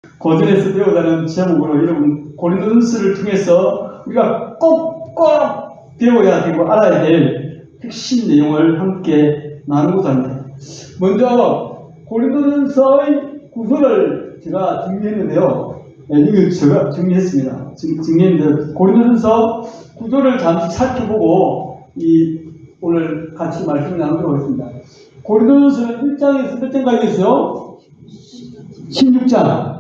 고전에서 배우다는 제목으로 여러분 고린도전서를 통해서 우리가 꼭꼭 배워야 되고 알아야 될 핵심 내용을 함께 나누고자 합니다. 먼저 고린도전서의 구조를 제가 정리했는데요. 이거 제가 정리했습니다. 정리했는데 고린도전서 구조를 잠시 살펴보고 오늘 같이 말씀을 나누도록 하겠습니다. 고린도전서는 1장에서 몇 장까지 있어요? 16장.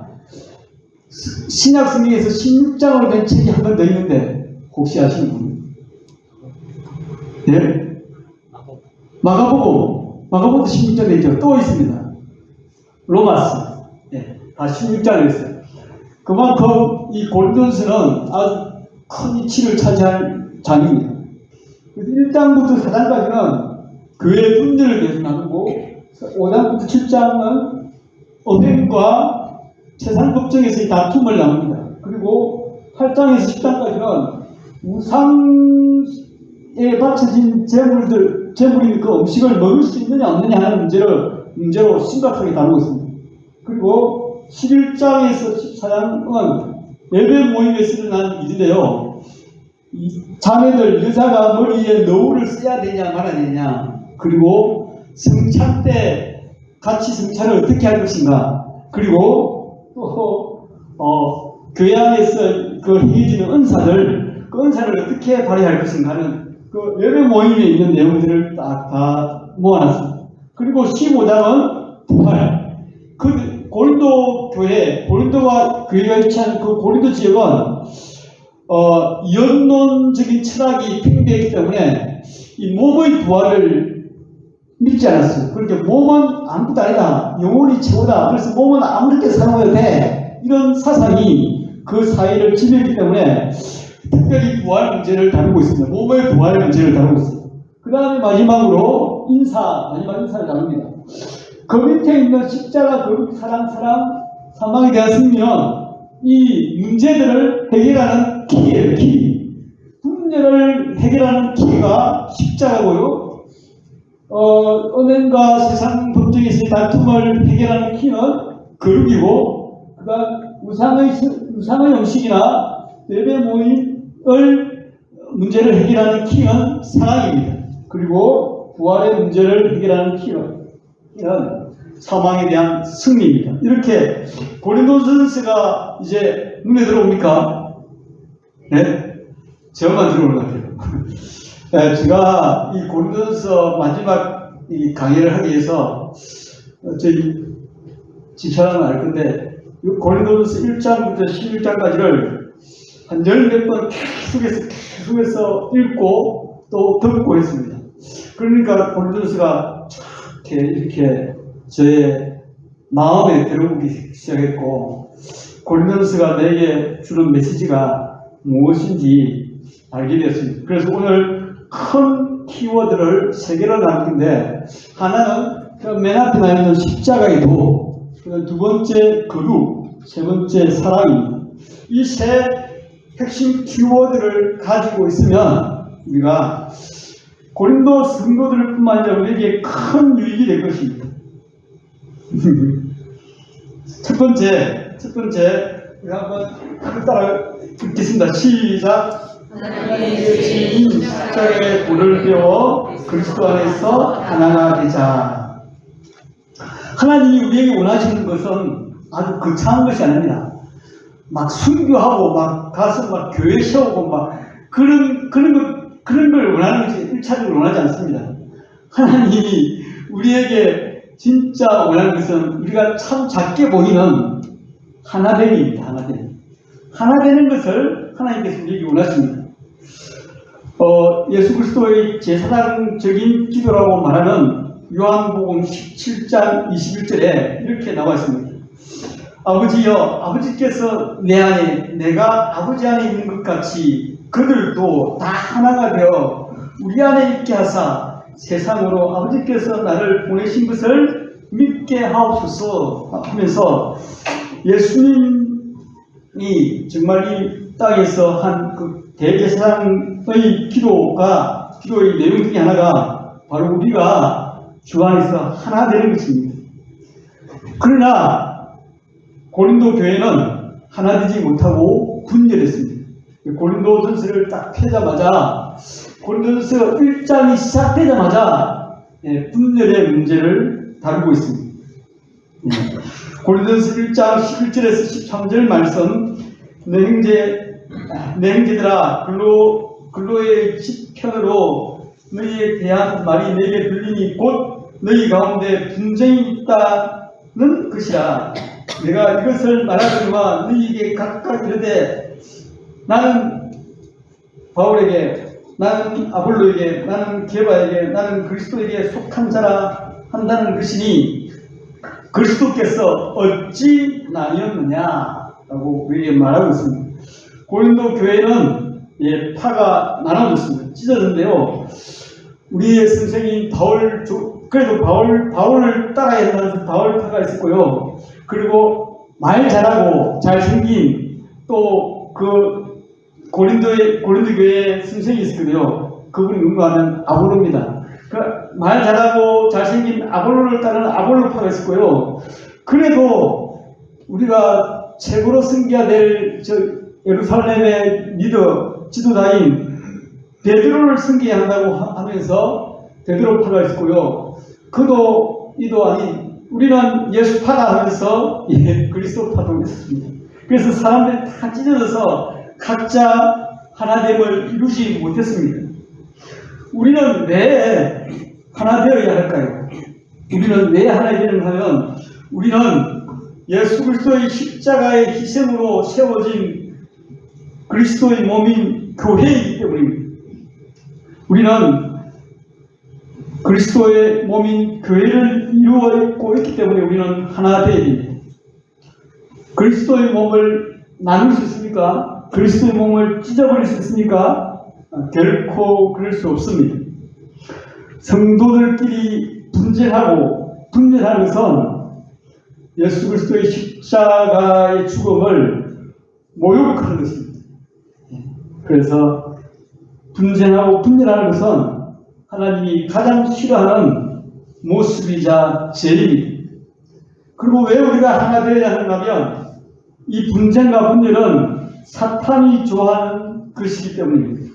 신약 성경에서 16장으로 된 책이 한 번 더 있는데 혹시 아시는 분? 네? 마가복음 16장에 있죠. 또 있습니다. 로마서. 네, 다 16장에 있어요. 그만큼 이 고린도전서는 아주 큰 위치를 차지할 장입니다. 1장부터 4장까지는 교회의 문제를 계속 나누고 5장부터 7장은 언행과 세상 법정에서의 다툼을 나눕니다. 그리고 8장에서 10장까지는 우상에 바쳐진 재물인 그 음식을 먹을 수 있느냐 없느냐 하는 문제로 심각하게 다루고 있습니다. 그리고 11장에서 14장은 예배 모임에서 일어난 일인데요. 이 자매들, 여자가 머리에 너울을 써야 되냐 말아야 되냐, 그리고 성찬 때 같이 성찬을 어떻게 할 것인가, 그리고 또 교회 안에서 그 행해지는 은사를 어떻게 발휘할 것인가 하는 그 예배 모임에 있는 내용들을 다 모아놨습니다. 그리고 15장은 부활. 그 고린도 교회, 고린도와 교회가 위치한 그 고린도 지역은 이언론적인 철학이 팽배했기 때문에 이 몸의 부활을 믿지 않았어요. 그러니까 몸은 아무것도 아니다, 영혼이 최고다, 그래서 몸은 아무렇게 사용해도 돼, 이런 사상이 그 사회를 지배했기 때문에 특별히 부활 문제를 다루고 있습니다. 몸의 부활 문제를 다루고 있습니다. 그 다음에 마지막 인사를 나눕니다. 그 밑에 있는 십자가, 거룩, 사랑, 사망에 대한 승리는 이 문제들을 해결하는 키예요. 키. 문제를 해결하는 키가 십자가고요. 은행과 세상 법정에서의 다툼을 해결하는 키는 거룩이고, 그다음 우상의 형식이나 예배 모임을 문제를 해결하는 키는 사랑입니다. 그리고 부활의 문제를 해결하는 키는 사망에 대한 승리입니다. 이렇게 고린도전서가 이제 눈에 들어옵니까? 네? 저만 들어오는 것 같아요. 네, 제가 이 고린도전서 마지막 이 강의를 하기 위해서 저희 지사람은 알 건데, 고린도전서 1장부터 11장까지를 한 10몇 번 계속해서 읽고 또 듣고 했습니다. 그러니까 고린도전서가 이렇게 저의 마음에 들어오기 시작했고, 고린도전서가 내게 주는 메시지가 무엇인지 알게 되었습니다. 그래서 오늘 큰 키워드를 3개로 나누는데, 하나는 맨 앞에 나 있는 십자가이고, 두 번째 거룩, 세 번째 사랑입니다. 이 세 핵심 키워드를 가지고 있으면 우리가 고린도 성도들 뿐만 아니라 우리에게 큰 유익이 될 것입니다. 첫 번째, 우리 한번 따라 읽겠습니다. 시작. 하나님의 십자가의 도를 배워 그리스도 안에서 하나가 되자. 하나님이 우리에게 원하시는 것은 아주 거창한 것이 아닙니다. 막 순교하고 막 가서 막 교회 세우고 막 그런 걸 원하는 것이 1차적으로 원하지 않습니다. 하나님이 우리에게 진짜 원하는 것은 우리가 참 작게 보이는 하나됨입니다. 하나 되는 것을 하나님께서 우리에게 원하십니다. 예수 그리스도의 제사장적인 기도라고 말하는 요한복음 17장 21절에 이렇게 나와 있습니다. 아버지여, 아버지께서 내 안에, 내가 아버지 안에 있는 것 같이 그들도 다 하나가 되어 우리 안에 있게 하사 세상으로 아버지께서 나를 보내신 것을 믿게 하옵소서 하면서, 예수님이 정말 이 땅에서 한 그 대제사장의 기도의 내용 중에 하나가 바로 우리가 주 안에서 하나 되는 것입니다. 그러나 고린도 교회는 하나 되지 못하고 분열했습니다. 고린도전서를 딱 펴자마자 고린도전서 1장이 시작되자마자 분열의 문제를 다루고 있습니다. 고린도전서 1장 11절에서 13절 말씀, 내 형제들아 근로의 지편으로 너희에 대한 말이 내게 들리니 곧 너희 가운데 분쟁이 있다는 것이라. 내가 이것을 말하거니와 너희에게 각각 이르되 나는 바울에게, 나는 아볼로에게, 나는 게바에게, 나는 그리스도에게 속한 자라 한다는 것이니 그리스도께서 어찌 나뉘었느냐라고 우리에게 말하고 있습니다. 고린도 교회는 파가 나눠졌습니다. 찢어졌는데요. 우리의 선생인 그래도 바울을 따라야 한다는 바울파가 있었고요. 그리고 말 잘하고 잘생긴 또 그 고린도 교회의 선생이 있었거든요. 그분이 누구하면 아볼로입니다. 말 잘하고 잘생긴 아볼로를 따르는 아볼로파가 있었고요. 그래도 우리가 최고로 섬겨야 될 예루살렘의 리더, 지도자인 베드로를 섬겨야 한다고 하면서 베드로파가 있었고요. 이도 아닌 우리는 예수파다 하면서 그리스도파도 있었습니다. 그래서 사람들이 다 찢어져서 각자 하나됨을 이루지 못했습니다. 우리는 왜 하나 되어야 할까요? 우리는 왜 하나 되려면 하면 우리는 예수 그리스도의 십자가의 희생으로 세워진 그리스도의 몸인 교회이기 때문입니다. 우리는 그리스도의 몸인 교회를 이루고 있기 때문에 우리는 하나 되어야 됩니다. 그리스도의 몸을 나눌 수 있습니까? 그리스도의 몸을 찢어버릴 수 있습니까? 결코 그럴 수 없습니다. 성도들끼리 분열하는 것은 예수 그리스도의 십자가의 죽음을 모욕하는 것입니다. 그래서 분쟁하고 분열하는 것은 하나님이 가장 싫어하는 모습이자 죄입니다. 그리고 왜 우리가 하나 되어야 하냐면 이 분쟁과 분열은 사탄이 좋아하는 것이기 때문입니다.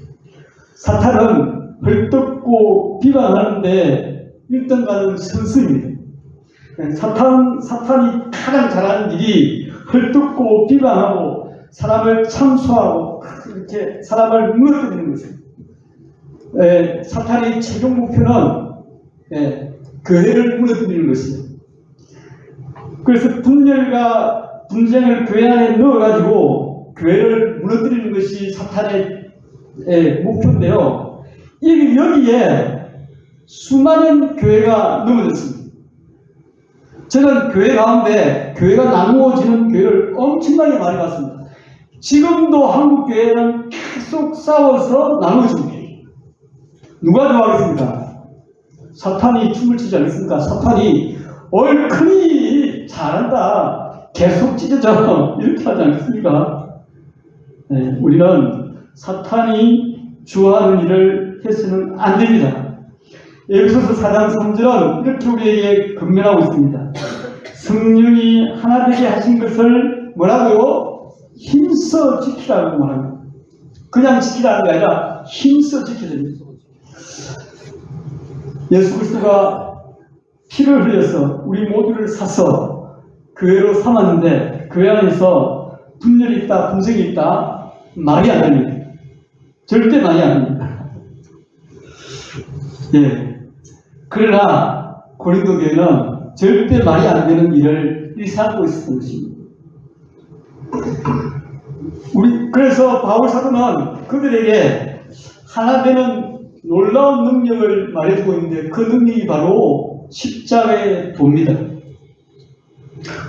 사탄은 헐뜯고 비방하는데 1등가는 선수입니다. 사탄이 가장 잘하는 일이 헐뜯고 비방하고 사람을 참소하고 이렇게 사람을 무너뜨리는 것입니다. 사탄의 최종 목표는 교회를 무너뜨리는 것입니다. 그래서 분열과 분쟁을 교회 안에 넣어가지고 교회를 무너뜨리는 것이 사탄의 목표인데요. 여기에 수많은 교회가 넘어졌습니다. 저는 교회 가운데 교회가 나누어지는 교회를 엄청나게 많이 봤습니다. 지금도 한국 교회는 계속 싸워서 나누어집니다. 누가 좋아하겠습니까? 사탄이 춤을 추지 않겠습니까? 사탄이 얼큰이 잘한다, 계속 찢어져, 이렇게 하지 않겠습니까? 우리는 사탄이 좋아하는 일을 해서는 안 됩니다. 에베소서 4장 3절은 이렇게 우리에게 권면하고 있습니다. 성령이 하나 되게 하신 것을 뭐라고요? 힘써 지키라고 말합니다. 그냥 지키라는 게 아니라 힘써 지켜야 됩니다. 예수 그리스도가 피를 흘려서 우리 모두를 사서 교회로 삼았는데 교회 안에서 분열이 있다, 분쟁이 있다, 말이 안 됩니다. 절대 말이 안 됩니다. 그러나 고린도 교회는 절대 말이 안 되는 일을 일삼고 있었던 것입니다. 그래서 바울 사도는 그들에게 하나 되는 놀라운 능력을 말해주고 있는데 그 능력이 바로 십자가의 도입니다.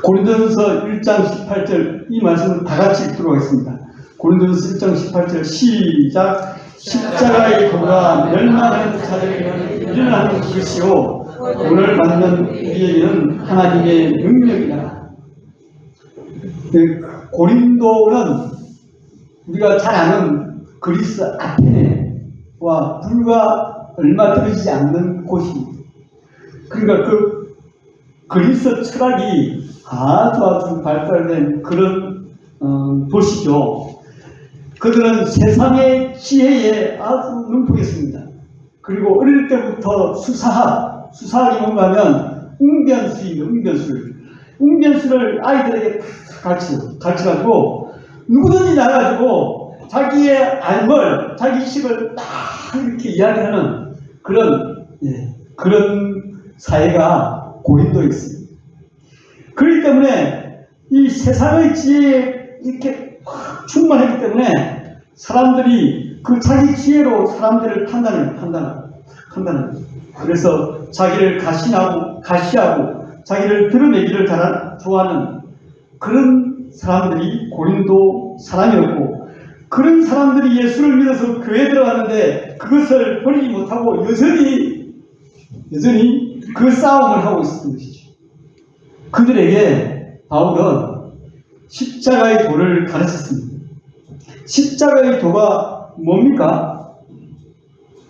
고린도전서 1장 18절 이 말씀을 다 같이 읽도록 하겠습니다. 고린도전서 1장 18절 시작. 십자가의 도가 멸망하는 자들에게는 일어나는 것이요 오늘 받는 우리에게는 하나님의 능력이다. 고린도는 우리가 잘 아는 그리스 아테네와 불과 얼마 떨어지지 않는 곳입니다. 그러니까 그리스 철학이 아주 발달된 그런 도시죠. 그들은 세상의 지혜에 아주 능통했습니다. 그리고 어릴 때부터 수사학이 뭔가 하면 웅변수입니다. 웅변수를 아이들에게 가르쳐가지고 누구든지 나가지고 자기의 알걸, 자기 이식을 딱 이렇게 이야기하는 그런 사회가 고린도에 있습니다. 그렇기 때문에 이 세상의 지혜에 이렇게 충만했기 때문에 사람들이 그 자기 지혜로 사람들을 판단합니다. 그래서 자기를 가시하고 자기를 드러내기를 좋아하는 그런 사람들이 고린도 사람이었고, 그런 사람들이 예수를 믿어서 교회에 들어갔는데 그것을 버리지 못하고 여전히 그 싸움을 하고 있었던 것이죠. 그들에게 바울은 십자가의 도를 가르쳤습니다. 십자가의 도가 뭡니까?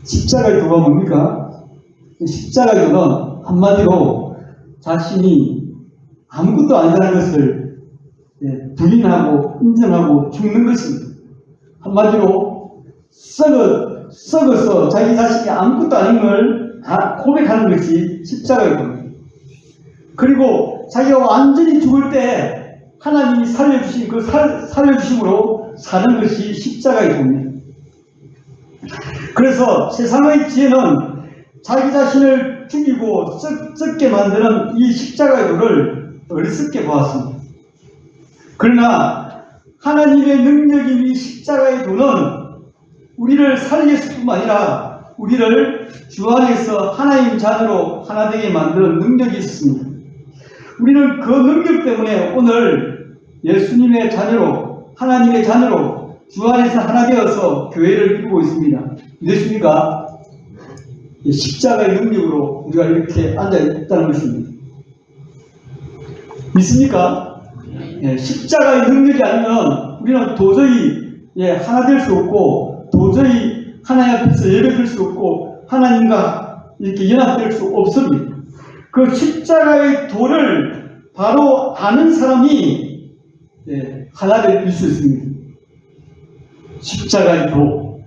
십자가의 도는 한마디로 자신이 아무것도 아니라는 것을 부인하고 인정하고 죽는 것입니다. 한마디로 썩어서 자기 자신이 아무것도 아닌 걸 고백하는 것이 십자가의 도입니다. 그리고 자기가 완전히 죽을 때 하나님이 살려주신 그 살려주심으로 사는 것이 십자가의 도입니다. 그래서 세상의 지혜는 자기 자신을 죽이고 썩게 만드는 이 십자가의 도를 어리석게 보았습니다. 그러나 하나님의 능력인 이 십자가의 도는 우리를 살렸을 뿐만 아니라 우리를 주 안에서 하나님 자녀로 하나 되게 만드는 능력이 있습니다. 우리는 그 능력 때문에 오늘 예수님의 자녀로, 하나님의 자녀로 주 안에서 하나 되어서 교회를 이루고 있습니다. 믿으십니까? 십자가의 능력으로 우리가 이렇게 앉아있다는 것입니다. 믿습니까? 십자가의 능력이 아니면 우리는 도저히 하나 될 수 없고, 도저히 하나님 앞에서 예배드릴 수 없고, 하나님과 이렇게 연합될 수 없습니다. 그 십자가의 도를 바로 아는 사람이 하나 될 수 있습니다. 십자가의 도.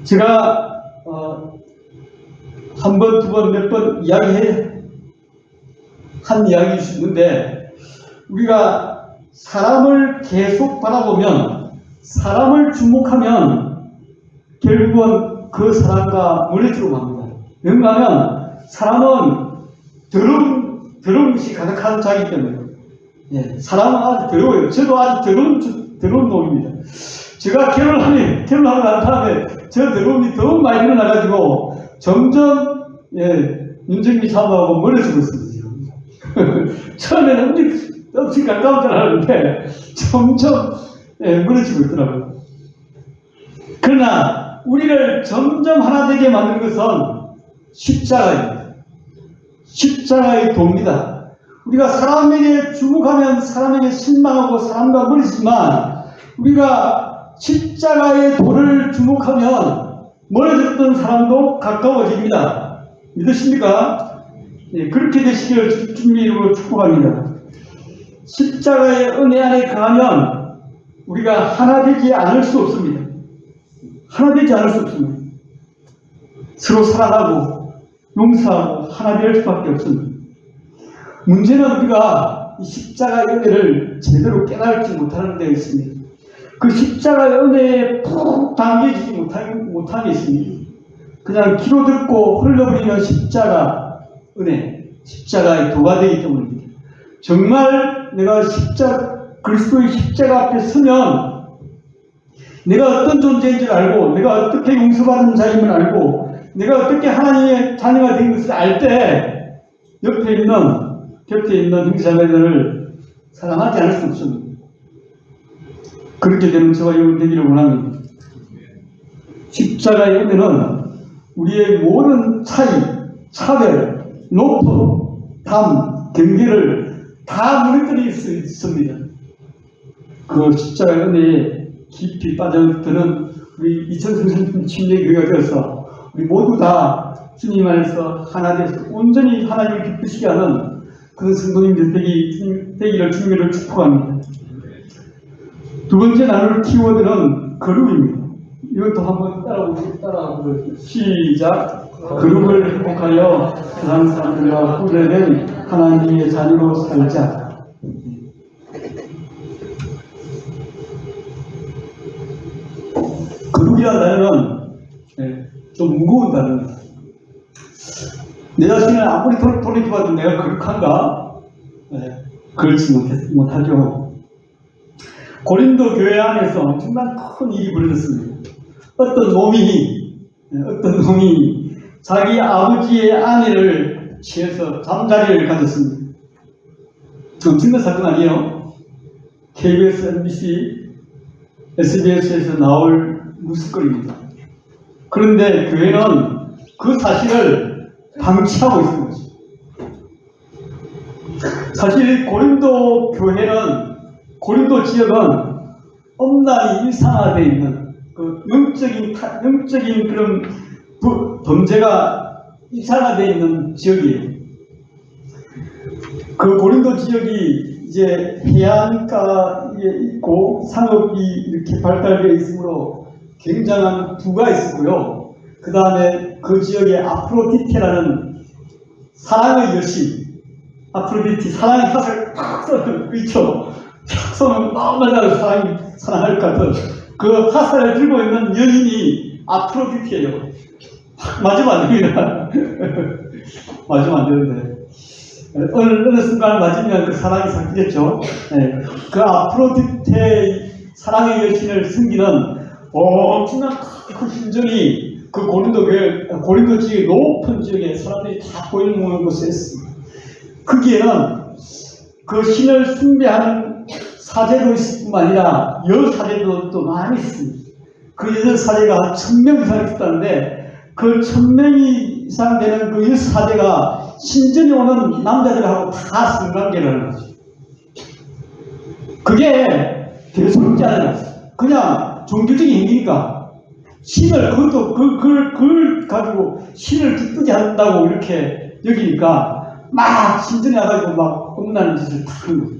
제가 한 번, 두 번, 몇 번 한 이야기일 수 있는데, 우리가 사람을 계속 바라보면, 사람을 주목하면 결국은 그 사람과 멀어지고 맙니다. 왜냐하면 사람은 더러운 것이 가득한 자이기 때문에. 사람은 아주 더러워요. 저도 아주 더러운 놈입니다. 제가 결혼하고 난 다음에 저 더러움이 더 많이 일어나가지고 점점 윤정미 사모하고 멀어지고 있습니다. 처음에는 엄청 가까운 줄 알았는데 점점 멀어지고 있더라고요. 그러나 우리를 점점 하나 되게 만든 것은 십자가입니다. 십자가의 도입니다. 우리가 사람에게 주목하면 사람에게 실망하고 사람과 멀어지지만, 우리가 십자가의 도를 주목하면 멀어졌던 사람도 가까워집니다. 믿으십니까? 그렇게 되시기를 주님의 이름으로 축복합니다. 십자가의 은혜 안에 가면 우리가 하나 되지 않을 수 없습니다. 하나 되지 않을 수 없습니다. 서로 사랑하고 용서하고 하나 될 수밖에 없습니다. 문제는 우리가 이 십자가의 은혜를 제대로 깨달지 못하는 데 있습니다. 그 십자가의 은혜에 푹 담겨지지 못한 게 있습니다. 그냥 귀로 듣고 흘러버리는 십자가 은혜, 십자가의 도가 되기 때문입니다. 정말 내가 그리스도의 십자가 앞에 서면 내가 어떤 존재인지를 알고, 내가 어떻게 용서받은 자임을 알고, 내가 어떻게 하나님의 자녀가 된 것을 알 때 곁에 있는 형제자매들을 사랑하지 않을 수 없습니다. 그렇게 되는 저와 여러분 되기를 원합니다. 십자가의 은혜는 우리의 모든 차이, 차별, 높음, 담, 경계를 다 무너뜨릴 수 있습니다. 그 십자가의 은혜에 깊이 빠져드는 우리 이천성신 침례교회가 되어서 우리 모두 다 주님 안에서 하나 되어서 온전히 하나님을 기쁘시게 하는 그런 성도님들 되기를 주님으로 축복합니다. 두 번째 나눌 키워드는 거룩입니다. 이것도 한번 따라보세요. 시작. 거룩을 회복하여 세상 사람들과 구별된 하나님의 자녀로 살자. 거룩이라는 단어는 좀 무거운 단어입니다. 내 자신을 아무리 돌이켜봐도 내가 거룩한가? 그렇지 못하죠. 고린도 교회 안에서 엄청난 큰 일이 벌어졌습니다. 어떤 놈이 자기 아버지의 아내를 취해서 잠자리를 가졌습니다. 엄청난 사건 아니에요? KBS, MBC, SBS에서 나올 뉴스거리입니다. 그런데 교회는 그 사실을 방치하고 있는 거죠. 사실 고린도 교회는, 고린도 지역은 엄란히 일상화되어 있는 그 영적인 그런 범죄가 일상화되어 있는 지역이에요. 그 고린도 지역이 이제 해안가에 있고 상업이 이렇게 발달되어 있으므로 굉장한 부가 있었고요. 그 다음에 그 지역에 아프로디테라는 사랑의 여신, 아프로디테, 사랑의 핫을 팍 쏘는, 그렇죠? 팍 쏘면 너무나 사랑할 것 같은 그 핫을 들고 있는 여인이 아프로디테예요. 팍 맞으면 안 됩니다. 맞으면 안 되는데. 어느 순간 맞으면 그 사랑이 삭히겠죠. 네. 그 아프로디테 사랑의 여신을 숨기는 엄청난 큰 심정이 그 고린도 지역의 높은 지역에 사람들이 다 보이는 곳에 있습니다. 거기에는 그 신을 숭배하는 사제도 있을 뿐만 아니라 여사제도 많이 있습니다. 그 여사제가 1000명 이상 있었다는데 그 1000명이 이상 되는 그 여사제가 신전에 오는 남자들하고 다 성관계를 하는 거죠. 그게 대수롭지 않아요. 그냥 종교적인 행위니까 신을, 그걸 가지고 신을 기쁘게 한다고 이렇게 여기니까 막 신전에 와가지고 막 엄나는 짓을 다 하는 거예요.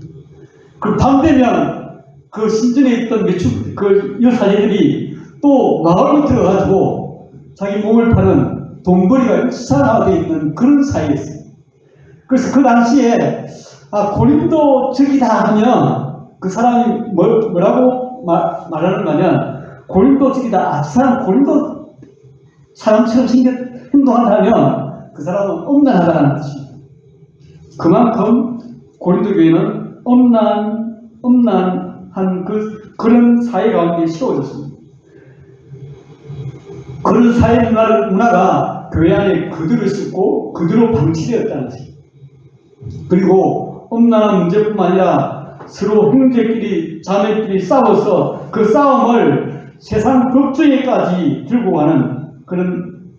그 밤 되면 그 신전에 있던 그 여사제들이 또 마을로 들어가지고 자기 몸을 파는 돈벌이가 일상화되어 있는 그런 사이에 있어요. 그래서 그 당시에 고린도 적이다 하면 그 사람이 뭐라고 말하는 거냐면 고린도 적이다. 그 사람 고린도 사람처럼 행동한다면 그 사람은 엄난하다는 뜻입니다. 그만큼 고린도 교회는 엄난한 그런 사회 가운데 세워졌습니다. 그런 사회 문화가 교회 안에 그대로 있었고 그대로 방치되었다는 것입니다. 그리고 엄난한 문제뿐만 아니라 서로 형제끼리 자매끼리 싸워서 그 싸움을 세상 법정에까지 들고 가는 그런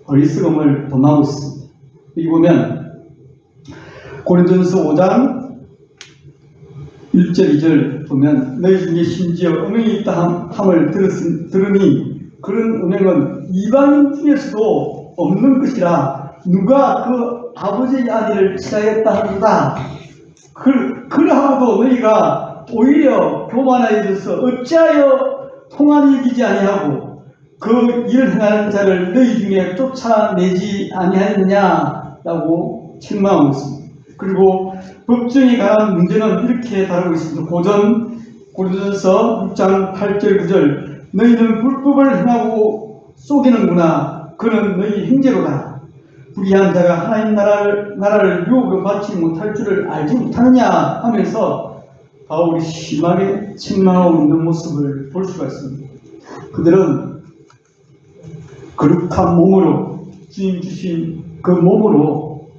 어리석음을 범하고 있습니다. 여기 보면 고린도전서 5장 1절 2절 보면 너희 중에 심지어 음행이 있다 함을 들으니 그런 음행은 이방인 중에서도 없는 것이라 누가 그 아버지의 아내를 취하였다 하는가. 그러하고도 너희가 오히려 교만하여져서 어찌하여 통한이 이기지 아니하고 그 일을 행하는 자를 너희 중에 쫓아내지 아니하였느냐라고 책망하고 있습니다. 그리고 법정에 관한 문제는 이렇게 다루고 있습니다. 고린도전서 6장 8절 9절 너희는 불법을 행하고 속이는구나. 그는 너희 형제로다. 불의한 자가 하나님 나라를 유혹을 받지 못할 줄을 알지 못하느냐 하면서 바울이 심하게 책망하고 있는 모습을 볼 수가 있습니다. 그들은 거룩한 몸으로 주님 주신 그 몸으로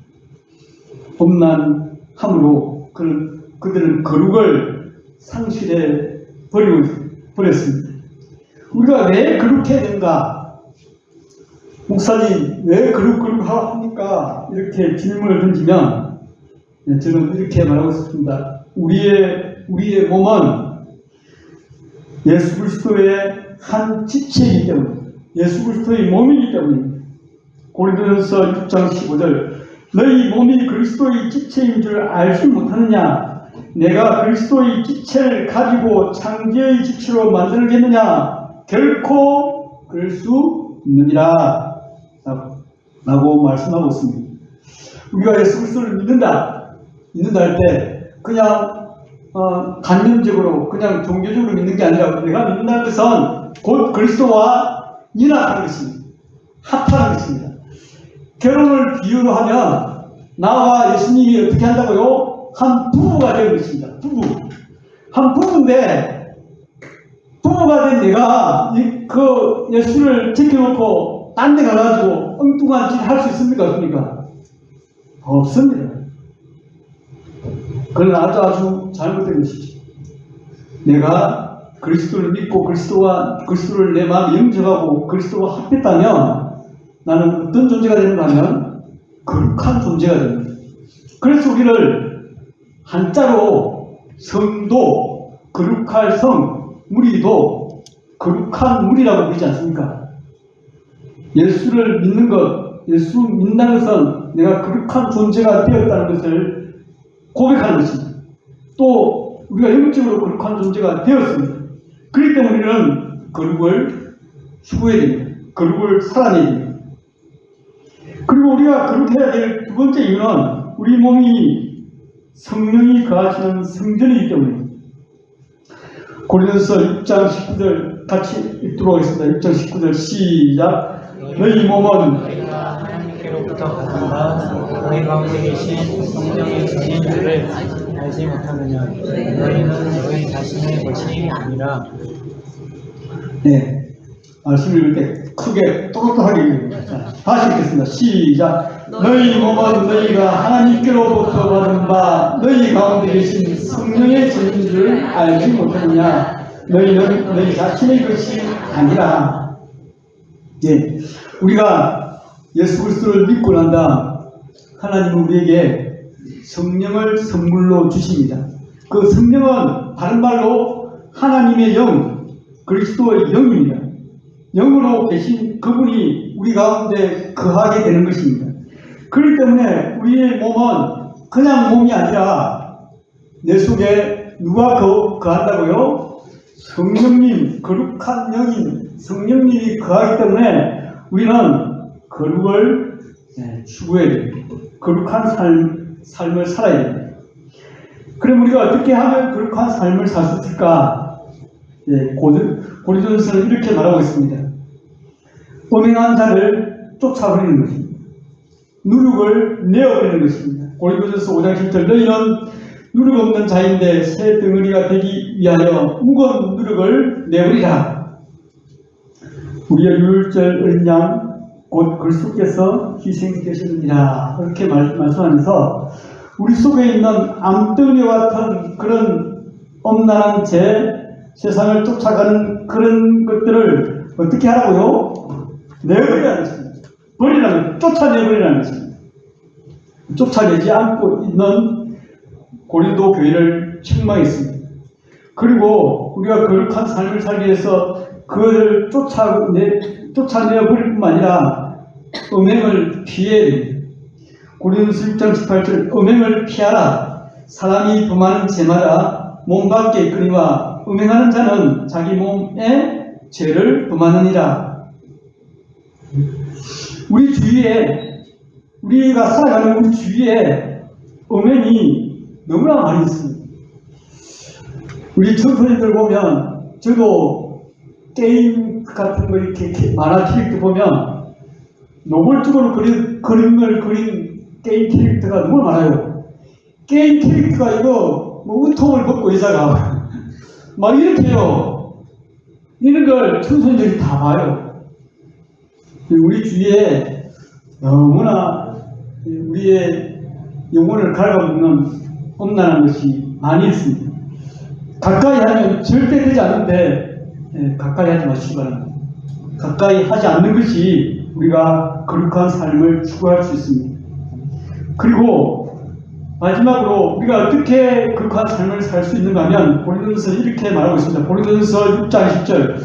범난함으로 그들은 거룩을 상실해 버렸습니다. 우리가 왜 거룩해야 되는가? 목사님 왜 거룩합니까? 이렇게 질문을 던지면 저는 이렇게 말하고 싶습니다. 우리의 몸은 예수 그리스도의 한 지체이기 때문에 예수 그리스도의 몸이기 때문입니다. 고린도전서 6장 15절 너희 몸이 그리스도의 지체인 줄 알지 못하느냐? 내가 그리스도의 지체를 가지고 창조의 지체로 만들겠느냐? 결코 그럴 수 없느니라 라고 말씀하고 있습니다. 우리가 예수 그리스도를 믿는다 할 때 그냥 관념적으로 그냥 종교적으로 믿는 게 아니라 내가 믿는다는 것은 곧 그리스도와 연합하는 것입니다. 합하는 것입니다. 결혼을 비유로 하면 나와 예수님이 어떻게 한다고요? 한 부부가 되는 것입니다. 한 부부인데 부부가 된 내가 그 예수를 지켜놓고 딴 데 가가지고 엉뚱한 짓 할 수 있습니까? 없습니까? 없습니다. 그건 아주 잘못된 것이죠. 내가 그리스도를 믿고 그리스도를 내 마음에 영접하고 그리스도와 합했다면 나는 어떤 존재가 되는가 하면 거룩한 존재가 됩니다. 그래서 우리를 한자로 성도, 거룩할 성, 무리도 거룩한 무리라고 부르지 않습니까? 예수를 믿는 것, 예수 믿는다는 것은 내가 거룩한 존재가 되었다는 것을 고백하는 것입니다. 또 우리가 영적으로 거룩한 존재가 되었습니다. 그렇기 때문에 우리는 거룩을 추구해야 됩니다. 거룩을 살아내야 됩니다. 그리고 우리가 거룩해야 될 두 번째 이유는 우리 몸이 성령이 거하시는 성전이기 때문입니다. 고린도서 6장 19절 같이 읽도록 하겠습니다. 6장 19절 시작. 너희 몸은 너희가 하나님께로부터 받은바 너희 가운데 계신 성령의 주신 줄을 알지 못하느냐? 너희는 너희 자신의 것이 아니라. 네, 말씀 읽을 때 크게 또렷하게 읽습니다. 다시 읽겠습니다. 시작. 너희 몸은 너희가 하나님께로부터 받은 바 너희 가운데 계신 성령의 주신 줄 알지 못하느냐? 너희는 너희 자신의 것이 아니라. 예, 우리가 예수 그리스도를 믿고 난 다음 하나님은 우리에게 성령을 선물로 주십니다. 그 성령은 다른 말로 하나님의 영, 그리스도의 영입니다. 영으로 계신 그분이 우리 가운데 거하게 되는 것입니다. 그렇기 때문에 우리의 몸은 그냥 몸이 아니라 내 속에 누가 거한다고요? 성령님, 거룩한 영인 성령님이 거하기 때문에 우리는 거룩을 추구해야 됩니다. 거룩한 삶을 살아야 됩니다. 그럼 우리가 어떻게 하면 거룩한 삶을 살 수 있을까? 고린도전서는 이렇게 말하고 있습니다. 음행한 자를 쫓아버리는 것입니다. 누룩을 내어버리는 것입니다. 고린도전서 5장 7절 너희는 누룩 없는 자인데 새 덩어리가 되기 위하여 무거운 누룩을 내버리라. 우리의 유월절 어린 양 곧 그리스도께서 희생되셨느니라. 이렇게 말씀하면서 우리 속에 있는 암덩이와 같은 그런 엄난한 세상을 쫓아가는 그런 것들을 어떻게 하라고요? 내버리라는 것입니다. 버리라는, 쫓아내버리라는 것입니다. 쫓아내지 않고 있는 고린도 교회를 책망했습니다. 그리고 우리가 거룩한 삶을 살기 위해서 그것을 쫓아내버릴 뿐만 아니라 음행을 피해야 됩니다. 고린도서 6장 18절 음행을 피하라. 사람이 범하는 죄마다 몸 밖에 있거니와 음행하는 자는 자기 몸에 죄를 범하느니라. 우리 주위에 우리가 살아가는 우리 주위에 음행이 너무나 많이 있습니다. 우리 청소년들 보면 저도 게임 같은 거 이렇게 만화 캐릭터 보면 노골적으로 그림을 그린 게임 캐릭터가 너무 많아요. 게임 캐릭터가 이거 우통을 벗고 여자가 막 이렇게 해요. 이런 걸 청소년들이 다 봐요. 우리 주위에 너무나 우리의 영혼을 갉아먹는 엄난한 것이 많이 있습니다. 가까이 하면 절대 되지 않는데 가까이 하지 마시기 바랍니다. 가까이 하지 않는 것이 우리가 거룩한 삶을 추구할 수 있습니다. 그리고 마지막으로 우리가 어떻게 거룩한 삶을 살 수 있는가 하면 고린도전서 이렇게 말하고 있습니다. 고린도전서 6장 10절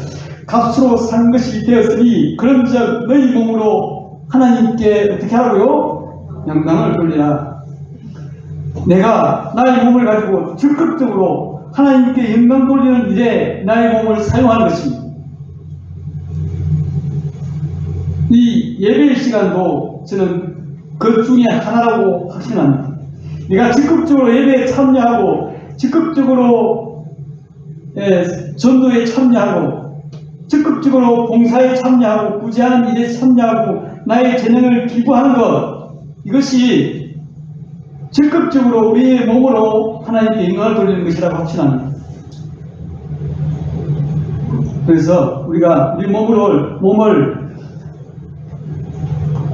값으로 산 것이 되었으니 그런즉 너희 몸으로 하나님께 어떻게 하라고요? 영광을 돌리라. 내가 나의 몸을 가지고 적극적으로 하나님께 영광 돌리는 일에 나의 몸을 사용하는 것입니다. 이 예배의 시간도 저는 그 중에 하나라고 확신합니다. 내가 적극적으로 예배에 참여하고 적극적으로 전도에 참여하고 적극적으로 봉사에 참여하고 구제하는 일에 참여하고 나의 재능을 기부하는 것, 이것이 적극적으로 우리의 몸으로 하나님께 영광을 돌리는 것이라고 확신합니다. 그래서 우리가 우리 몸을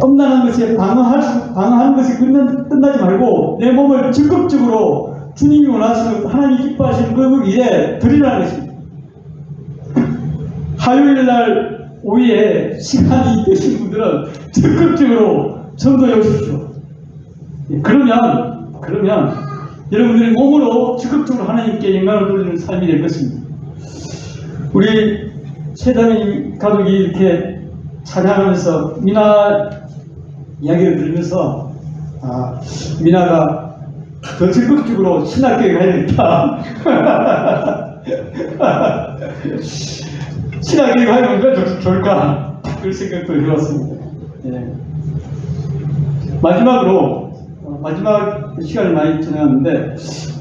엄난한 것에 방어하는 것이 끝나지 말고 내 몸을 적극적으로 주님이 원하시는 하나님이 기뻐하시는 그 일에 드리라는 것입니다. 화요일날 오후에 시간이 되신 분들은 적극적으로 전도해 오십시오. 그러면 여러분들이 몸으로 적극적으로 하나님께 영광을 돌리는 삶이 될 것입니다. 우리 최다민 가족이 이렇게 찬양하면서 미나 이야기를 들으면서 미나가 더 적극적으로 신학교에 가야겠다. 신학교에 가면 얼마나 좋을까 그런 생각도 해봤습니다. 예. 마지막 시간을 많이 지났는데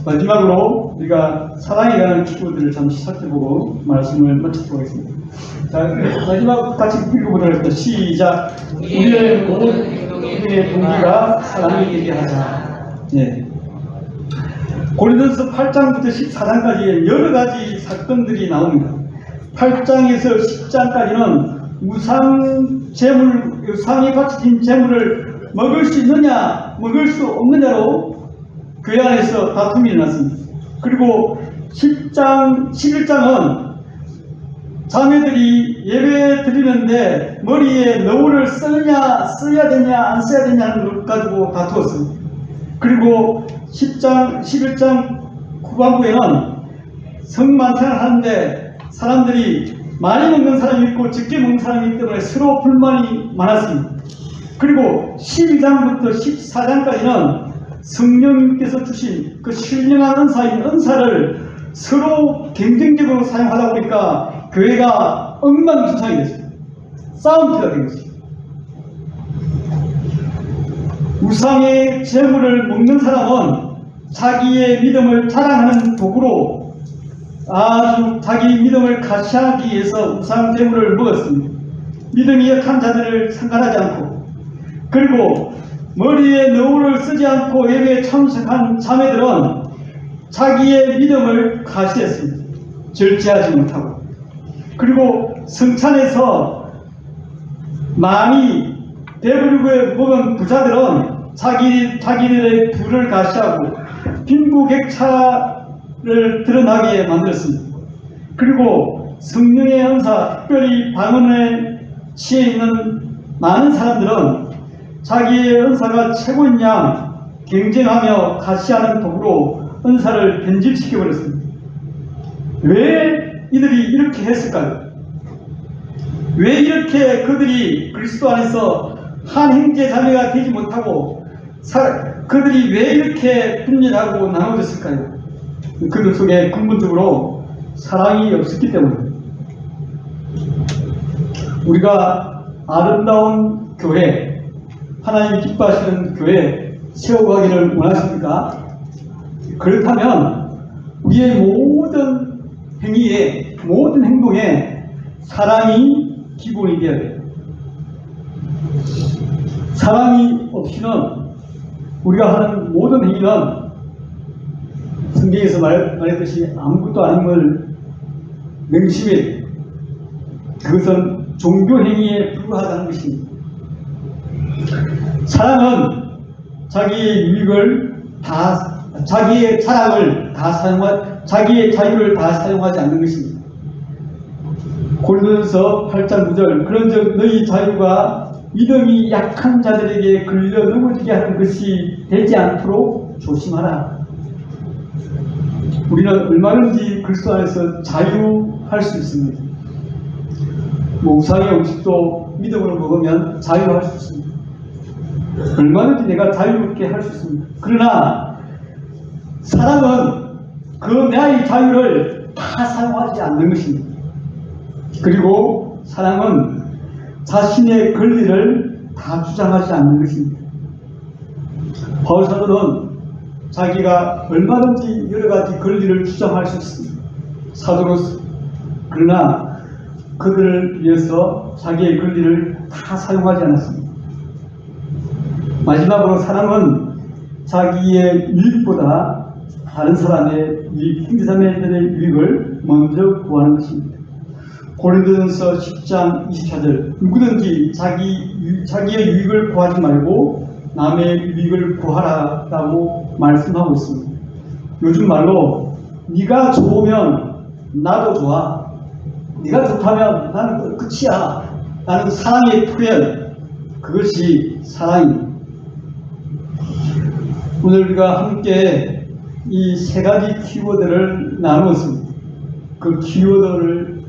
마지막으로 우리가 사랑에 관한 키워드를 잠시 살펴보고 말씀을 마치도록 하겠습니다. 자, 마지막 같이 읽어보도록 하겠습니다. 시작. 우리의 모든 행동의 동기가 사랑이 되게 하자. 네. 고린도서 8장부터 14장까지 여러 가지 사건들이 나옵니다. 8장에서 10장까지는 우상에 바쳐진 재물을 먹을 수 있느냐, 먹을 수 없느냐로 교회 안에서 다툼이 일어났습니다. 그리고 11장은 자매들이 예배 드리는데 머리에 너울을 써야 되냐, 안 써야 되냐는 것 가지고 다투었습니다. 그리고 11장 후반부에는 성만찬을 하는데 사람들이 많이 먹는 사람이 있고 적게 먹는 사람이 있기 때문에 서로 불만이 많았습니다. 그리고 12장부터 14장까지는 성령님께서 주신 그 신령한 은사인 은사를 서로 경쟁적으로 사용하다 보니까 교회가 엉망진창이 됐습니다. 싸움터가 된 것입니다. 우상의 재물을 먹는 사람은 자기의 믿음을 자랑하는 도구로 아주 자기 믿음을 가시하기 위해서 우상 재물을 먹었습니다. 믿음이 약한 자들을 상관하지 않고, 그리고 머리에 너울을 쓰지 않고 예배에 참석한 자매들은 자기의 믿음을 가시했습니다. 절제하지 못하고. 그리고 성찬에서 많이 배부르게 먹은 부자들은 자기들의 부를 가시하고 빈부격차를 드러나게 만들었습니다. 그리고 성령의 은사, 특별히 방언에 취해 있는 많은 사람들은 자기의 은사가 최고인 양 경쟁하며 가시하는 도구로 은사를 변질시켜버렸습니다. 왜 이들이 이렇게 했을까요? 왜 이렇게 그들이 그리스도 안에서 한 형제 자매가 되지 못하고 그들이 왜 이렇게 분열하고 나눠졌을까요? 그들 속에 근본적으로 사랑이 없었기 때문입니다. 우리가 아름다운 교회, 하나님이 기뻐하시는 교회 세워가기를 원하십니까? 그렇다면 우리의 모든 행위에, 모든 행동에 사랑이 기본이 되어야 돼요. 사랑이 없이는 우리가 하는 모든 행위는 성경에서 말했듯이 아무것도 아닌 걸 명심해. 그것은 종교행위에 불과하다는 것입니다. 사랑은 자기의 유익을 자기의 자랑을 자기의 자유를 다 사용하지 않는 것입니다. 고린도전서 8장 9절, 그런즉 너희 자유가 믿음이 약한 자들에게 걸려 넘어지게 하는 것이 되지 않도록 조심하라. 우리는 얼마든지 그리스도 안에서 자유할 수 있습니다. 우상의 음식도 믿음으로 먹으면 자유할 수 있습니다. 얼마든지 내가 자유롭게 할 수 있습니다. 그러나 사랑은 그 나의 자유를 다 사용하지 않는 것입니다. 그리고 사랑은 자신의 권리를 다 주장하지 않는 것입니다. 바울 사도는 자기가 얼마든지 여러 가지 권리를 주장할 수 있습니다. 사도로서. 그러나 그들을 위해서 자기의 권리를 다 사용하지 않았습니다. 마지막으로 사랑은 자기의 유익보다 다른 사람의 유익, 형제자매들의 유익을 먼저 구하는 것입니다. 고린도전서 10장 24절 누구든지 자기의 유익을 구하지 말고 남의 유익을 구하라라고 말씀하고 있습니다. 요즘 말로 네가 좋으면 나도 좋아, 네가 좋다면 나는 끝이야 라는 사랑의 표현, 그것이 사랑입니다. 오늘 우리가 함께 이 세 가지 키워드를 나누었습니다. 그 키워드를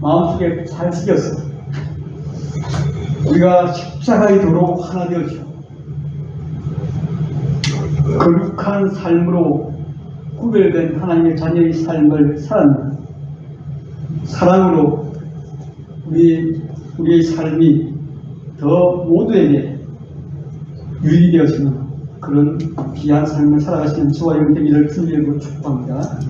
마음속에 잘 새겼습니다. 우리가 십자가의 도로 하나 되어지고 거룩한 삶으로 구별된 하나님의 자녀의 삶을 살았는데 사랑으로 우리의 삶이 더 모두에게 유익이 되어지는 그런 귀한 삶을 살아가시는 저와 여러분 되기를 주님으로 축복합니다.